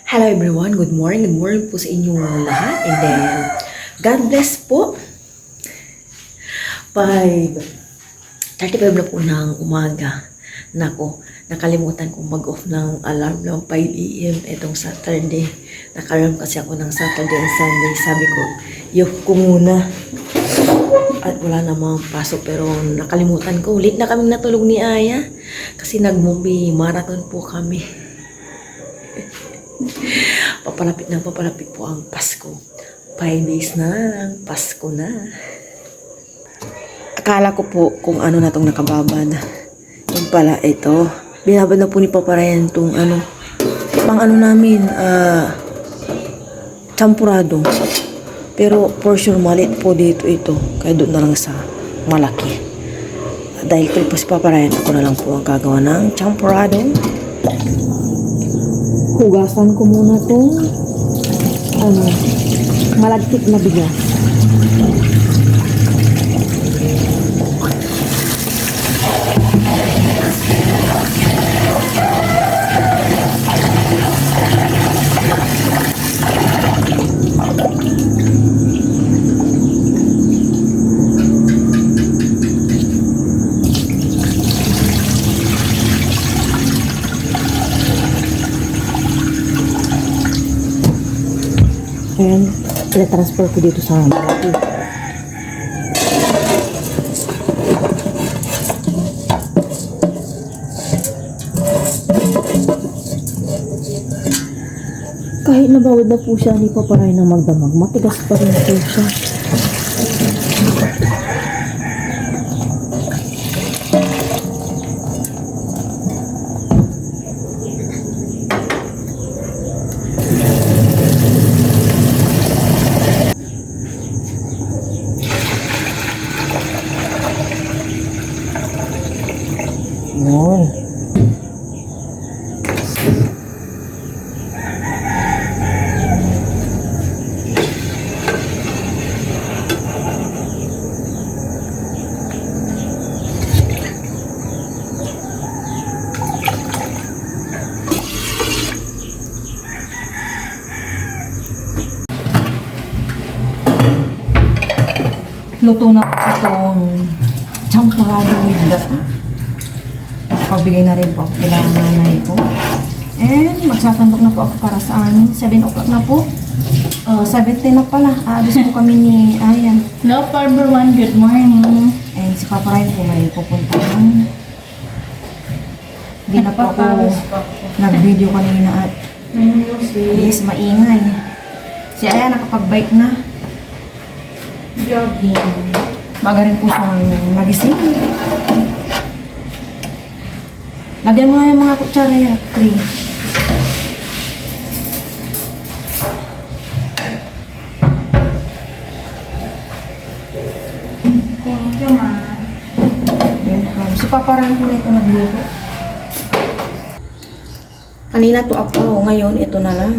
Hello everyone, good morning po sa inyong lahat. And then, God bless po. 5:35 na po ng umaga. Nako, nakalimutan kong mag-off ng alarm ng 5 AM itong Saturday. Nakaroon kasi ako ng Saturday and Sunday. Sabi ko, yok ko muna. At wala namang pasok pero nakalimutan ko. Late na kaming natulog ni Aya kasi nag-movie marathon po kami. Papalapit po ang Pasko. 5 days na ang Pasko na. Akala ko po kung ano na itong nakababad. Yung pala ito. Binabad na po ni Papa Ryan itong pang namin, champurado. Pero for sure maliit po dito ito. Kaya doon na lang sa malaki. Dahil kay po si Papa Ryan, ako na lang po ang gagawa ng champurado. Hugasan ko muna itong malagkit na bigas. Ayan, i-transfer ko dito sa malaki. Kahit nabawad na po siya, hindi pa paray na magdamag. Matigas pa rin po siya. Yun. Luto na itong champurado with gata. Pagbigay na rin po kailangan nanay ko. And magsasandok na po ako para sa amin. 7 o'clock na po. 7:10 na pala. Aabis po kami ni Ayan. Hello, everyone. Good morning. And si Papa Ryan po may pupuntahan. Hindi na po ako nag-video kanina at yes, maingay. Si Ayan nakapag-bike na. Jogging. Baga rin po siyang nagising. Lagyan mo nga yung mga kutsara yan, cream. Thank you, ma. Welcome. So, paparang ko na ito nagluto. Kanina to ako, ngayon ito na lang.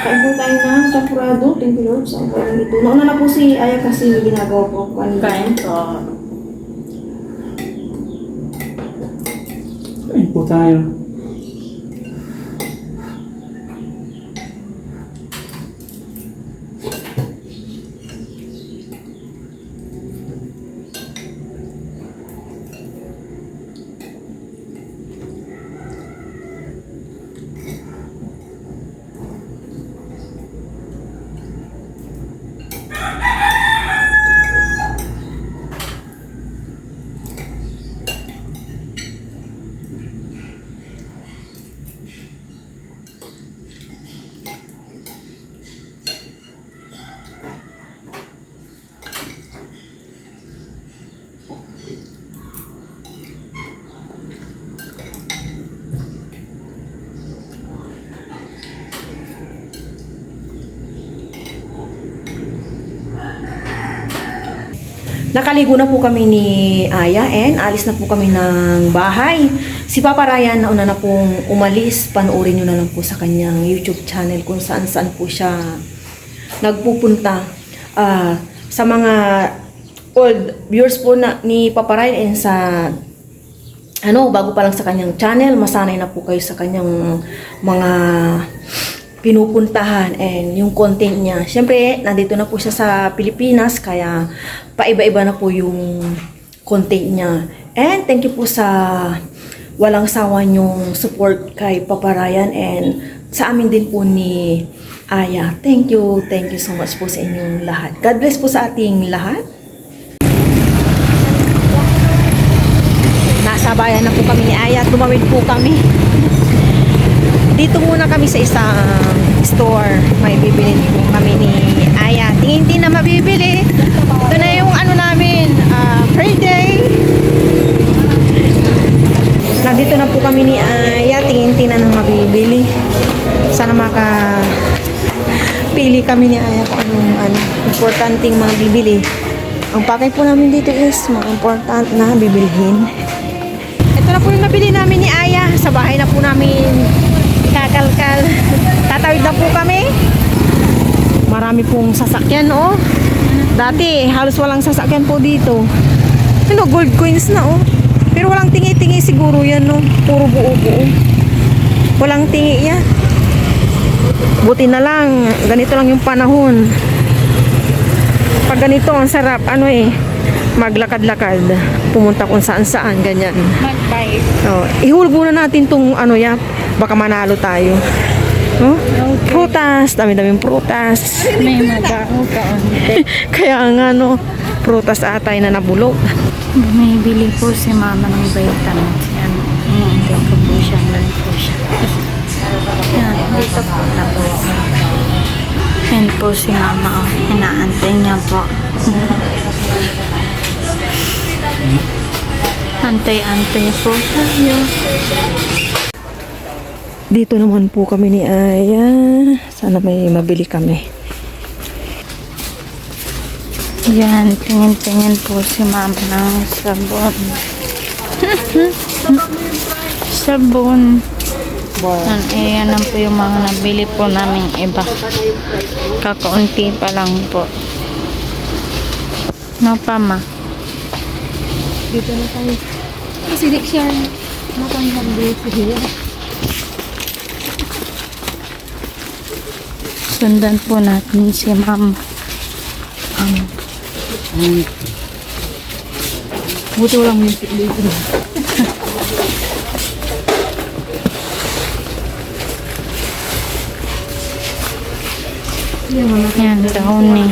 Kain po tayo ng champurado. Thank you, Lord. Saan po ito? Nauna na po si Aya kasi ginagawa po kanina. Kain ko. Kain po tayo. Nakaligo na po kami ni Aya and alis na po kami ng bahay. Si Papa Ryan nauna na pong umalis. Panoorin nyo na lang po sa kanyang YouTube channel kung saan-saan po siya nagpupunta. Sa mga old viewers po na ni Papa Ryan and sa bago pa lang sa kanyang channel, masanay na po kayo sa kanyang mga pinupuntahan and yung content niya. Siyempre, nandito na po siya sa Pilipinas, kaya paiba-iba na po yung content niya. And thank you po sa walang sawa niyong support kay Papa Ryan and sa amin din po ni Aya. Thank you so much po sa inyong lahat. God bless po sa ating lahat. Nasa bayan na po kami ni Aya. Tumawid po kami. Dito muna kami sa isang store. May bibili po kami ni Aya. Tingin-tingin na mabibili. Ito na yung namin, Friday. Nandito na po kami ni Aya. Tingin-tingin na mabibili. Sana pili kami ni Aya kung anong importanteng mga bibili. Ang pakay po namin dito is mga important na bibilhin. Ito na po yung nabili namin ni Aya. Sa bahay na po namin kakalkal. Tatawid na po kami. Marami pong sasakyan, oh. Dati, halos walang sasakyan po dito. Gold coins na, oh. Pero walang tingi-tingi siguro yan, no. Puro buo-buo. Walang tingi yan. Buti na lang, ganito lang yung panahon. Pag ganito, ang sarap, maglakad-lakad. Pumunta kung saan-saan, ganyan. Mag-bike. Oh, ihulog muna natin tong baka manalo tayo. Oh? Okay. Prutas, dami-daming prutas. May madao kaunti. Kaya nga prutas atay na nabulok. Bumibili po si mama ng vitamins. Yan. Hindi ko po siya. Yan, dito po tapos. Yan po si mama. Inaantay niya po. Antay-antay po tayo. Dito naman po kami ni Aya. Sana may mabili kami. Yan, tingin-tingin po si mama ng sabon. Sabon. Yan po yung mga nabili po namin iba. Kakaunti pa lang po. No pa ma? Dito na tayo. Sidik siya. Matanggang dito siya. Sundan po natin si ma'am. Buti walang music dito. Yan, dahon ni.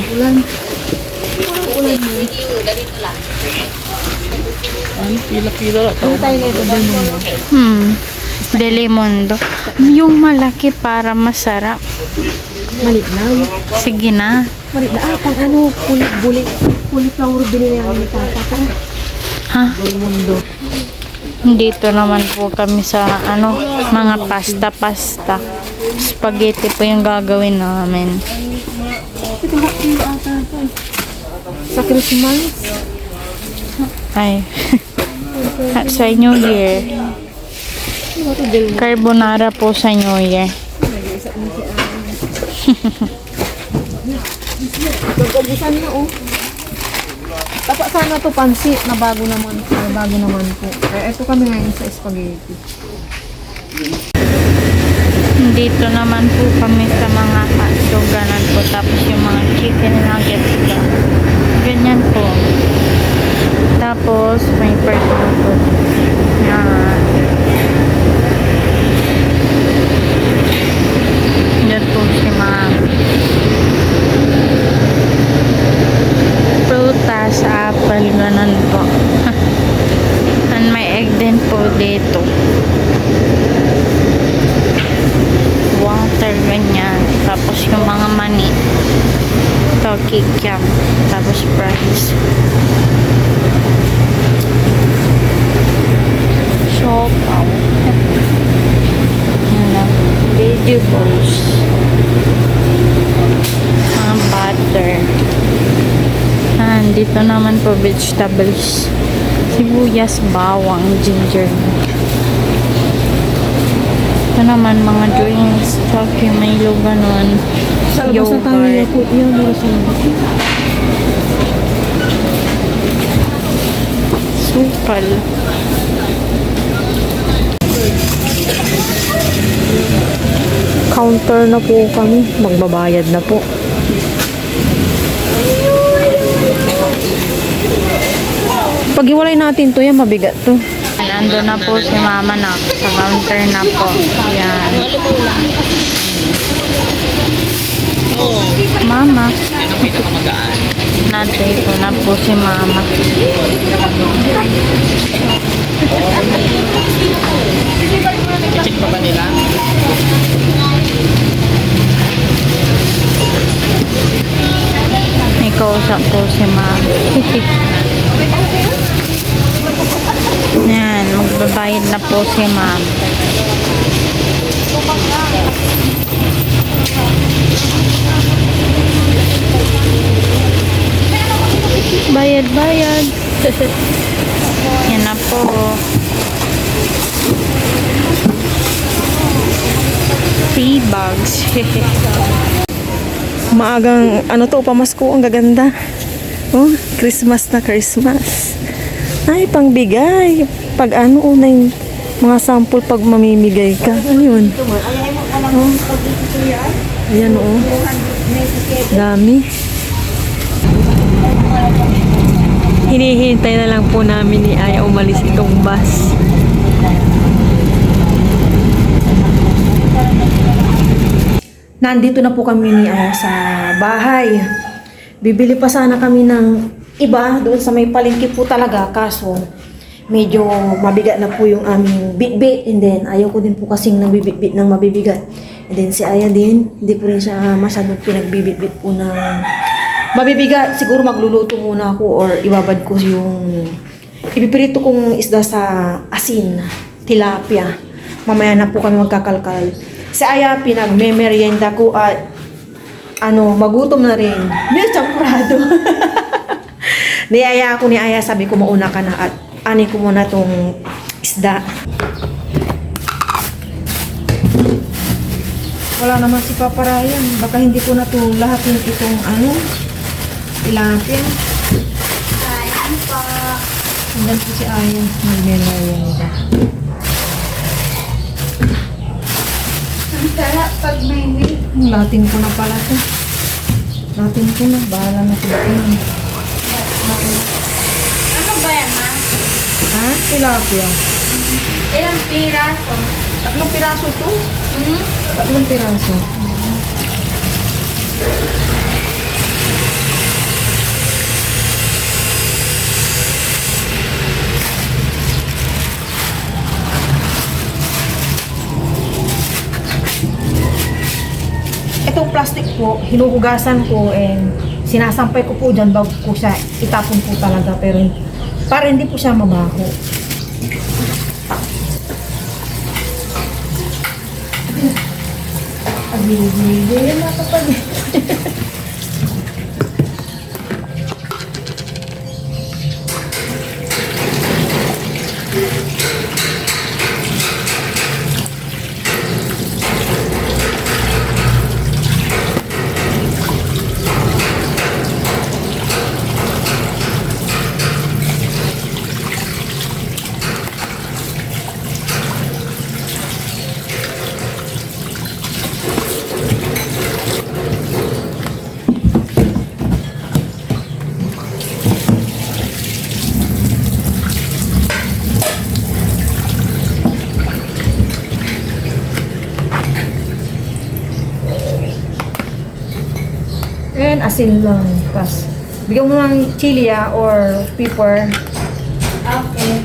Delimundo. Yung malaki para masarap. Malinaw. Sige na. Malinaw. Pang cauliflower binili namin ni Tata. Ha? Mundo. Dito naman po kami sa mga pasta. Spaghetti po yung gagawin namin. Sa Christmas. Ay. Sa New Year. Carbonara po sa New Year. Nag-ubusan na, oh. Dapat sana to pansit na bago naman po. Kaya ito kami ngayon sa spaghetti. Dito naman po kami sa mga hotdoganan po. Tapos yung mga chicken nuggets po. Ganyan po. Tapos may burger po. Yan po si ma'am. Prutas, apple, ganun po. And may egg din po dito. Water, ganyan. Tapos yung mga mani. Ito, kikiam. Tapos fries. Siopaw. Yan lang. Vegetables. Mga butter. Dito naman po vegetables. Sibuyas, bawang, ginger. Ito naman mga drinks. Chocolate, Milo, ganun. Yogurt. Asukal. Counter na po kami. Magbabayad na po. Pag-iwalay natin to, yan mabigat to. Nandun na po si mama na. Sa counter na po. Yan. Mama. Nandito na po si mama. Check pa ba nila? May kausap po si mama. Yan. Magbabayad na po si mama. Bayad. Yan na po. Tea bags. Maagang, ano to, pamasko, ang gaganda. Oh, Christmas na Christmas. Ay, pangbigay. Pag ano, una yung mga sample pag mamimigay ka. Ano yun? Oh. Ayan, oh. Dami. Hinihintay na lang po namin ni Aya umalis itong bus. Nandito na po kami ni Aya sa bahay. Bibili pa sana kami ng iba doon sa may palengke po talaga. Kaso, medyo mabigat na po yung aming bitbit. And then, ayaw ko din po kasing nagbibitbit ng mabibigat. And then, si Aya din, hindi po rin siya masyadong pinagbibitbit po ng mabibigat. Siguro magluluto muna ako or ibabad ko yung ipipirito kong isda sa asin, tilapia. Mamaya na po kami magkakalkal. Si Aya, pinagme-merienda ko at magutom na rin. May champurado. Niyaya ako ni Aya, sabi ko mauna ka na at anin ko muna tong isda. Wala naman si Papa Ryan. Baka hindi ko na to lahatin itong tilapia. Ayan po. Hanggang po si Aya. Nagme-merienda. Ang sarap pag may meat. Latin ko na pala to. Latin ko na. Bahala na sila. Ano ba yan, ma? Ha? Tilapia. Ilang piraso? 3 piraso to? Hmm? 3 piraso. Itong plastic po, hinuhugasan ko and sinasampay ko po dyan bago ko siya itapon po talaga pero para hindi po siya mabaho. Agili-gili yan na kapag and asin lang. Tapos, bigyan mo ng chili or pepper. Okay.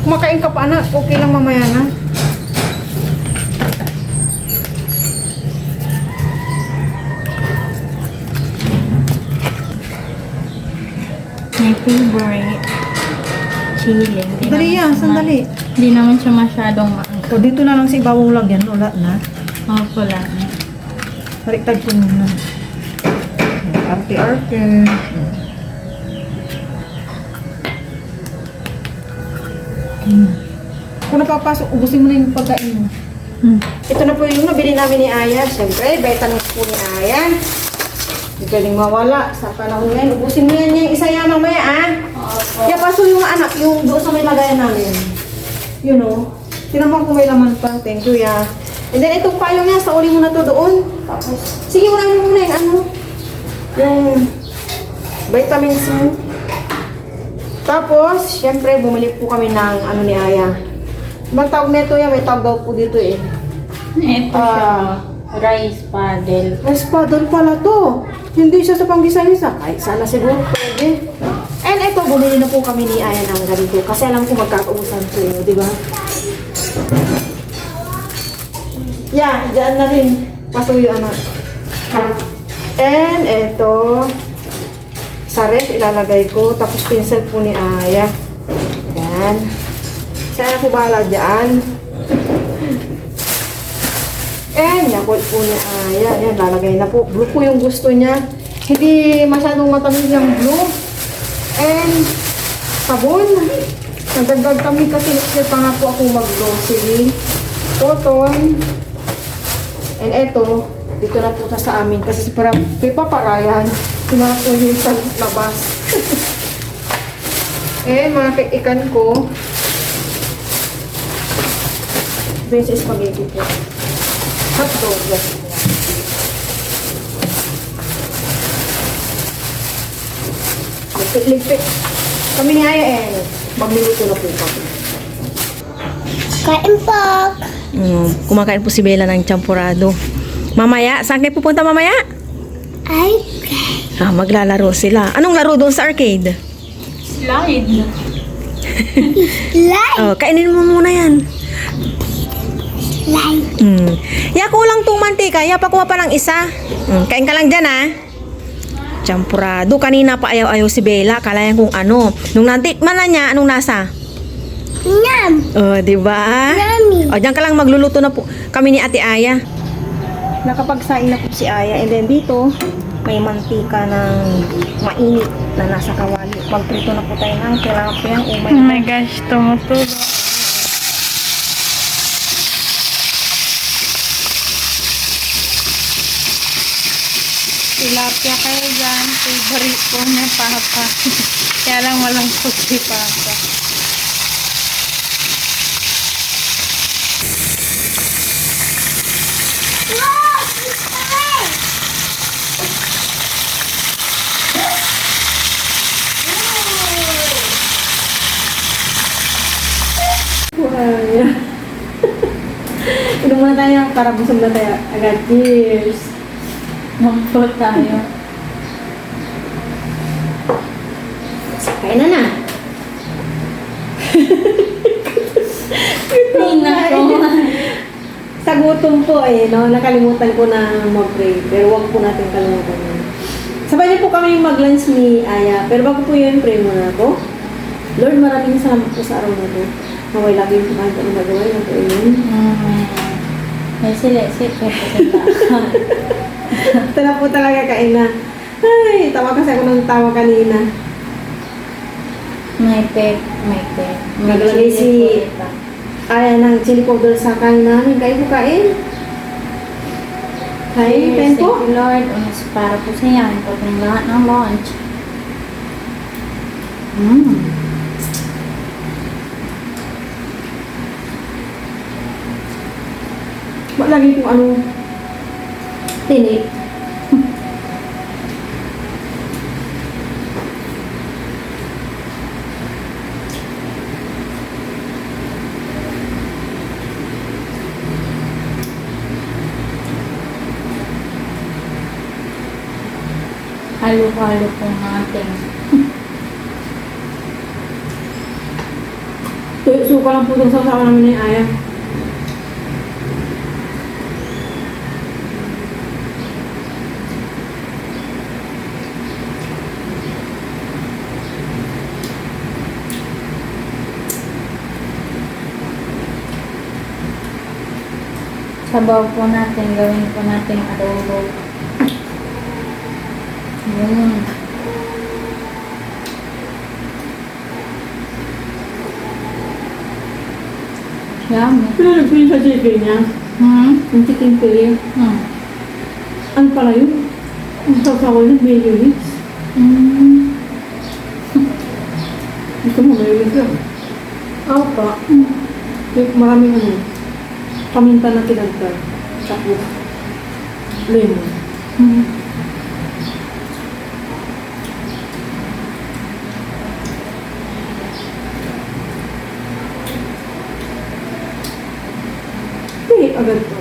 Kumakain ka pa anak, okay lang mamaya na. My favorite. Chili. Sandali yan, sandali. Hindi naman siya masyadong maangkat. So, dito na lang sa ibabaw lagyan. Wala na. Opo lang. Baliktad ko muna. Arte-arte. Kung napapasok, ubusin mo na yung pagkain mo. Ito na po yung nabili namin ni Aya. Siyempre, vitamins po ni Aya. Hindi pwedeng mawala sa panahon ngayon. Ubusin mo yan yung isa yan mamaya, ah. Yeah, paso yung anak, yung doon sa may lagayan namin. You know, tinaman ko may laman pa. Thank you, yeah. And then itong payong niya, sa uli mo na to doon. Tapos, sige, unahin mo muna yung ano. Yung vitamins mo. Tapos, syempre, bumili po kami ng ano ni Aya. Ibang tawag nito yan, may tawag daw po dito eh. Ito siya. Rice paddle. Rice paddle pala to. Hindi siya sa panggisa-gisa. Kahit sana siguro pwede. And ito, bumili na po kami ni Aya ng ganito. Kasi alam ko magkakausan sa inyo, di ba? Yeah, dyan na rin. Pasuyo, anak. And ito, sa ref ilalagay ko. Tapos pinsel po ni Aya. Yan. Sana po bahala dyan. And yakol po ni Aya. Yan, lalagay na po. Blue po yung gusto niya. Hindi masyadong matamis yung blue. And sabon. Nagdagdag kami kasi next pa nga po ako mag-glossary. Cotton. And eto, dito na po sa amin. Kasi parang pipaparayan. Sinahan po yung sa labas. And mga ikan ko. Ito yung sa spaghetti po. Hotdog. Lipit. Kami ni Aya and magluluto na po kami. Kain po. Kumakain po si Bella ng champurado. Mamaya, saan kayo pupunta mamaya? Ay, Maglalaro sila. Anong laro doon sa arcade? Slide. like, Oh, kainin mo muna yan. like. Ya, kulang tong mantika. Ya, pakuha pa ng isa. Kain ka lang dyan, ha? Champurado. Kanina pa ayaw-ayaw si Bella. Kalayan kung ano. Nung natikman na niya, anong nasa? Yum. Oh, di ba? Yummy. O, diyan ka lang magluluto na po kami ni Ate Aya. Nakapagsain na po si Aya. And then dito, may mantika ng mainit na nasa kawali. Magprito na po tayo ng tilapia. Oh Oh my gosh, tumutulo. Tilapia kayo dyan. Favorite po niya, Papa. Kaya lang walang cook si Papa. Inom muna tayo para busog na tayo. Agad. Cheers. Magpo tayo. Kain na na. Sa gutom po eh, no? Nakalimutan ko na mag-pray. Pero wag po natin kalimutan yun. Sabay niyo po kami mag-lunch ni Aya. Pero bago po yun, pray muna ako. Lord, maraming salamat po sa araw na to. Naway lagi yung kahit anong nagawa ng po yun. May sili-sili po kita. Ito na po talaga kain na. Ay, tawa kasi ako ng tawa kanina. May pep. Naglagay si Aya ng chili powder sa kain namin. Kain po kain. Kain, kain po. Thank you, Lord. Unas para po sa yan. Pag ng lahat ng lunch. Ba't lagi kung ano tinik? Halo-halo po natin. Suka lang po itong sasawa namin ni Aya. Sabaw po natin. Gawin po natin adobo. Yummy. Pero nag-feel sa chicken niya. Yung chicken curry. Ano pala yun? Ang sasawa ng mayonnaise. Gusto mo, mahilig lang. Apa. Maraming ano, paminta na kinagtag. Tapos, lemon. Hindi, agad to.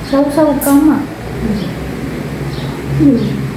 Saw-saw ka ma. Hmm.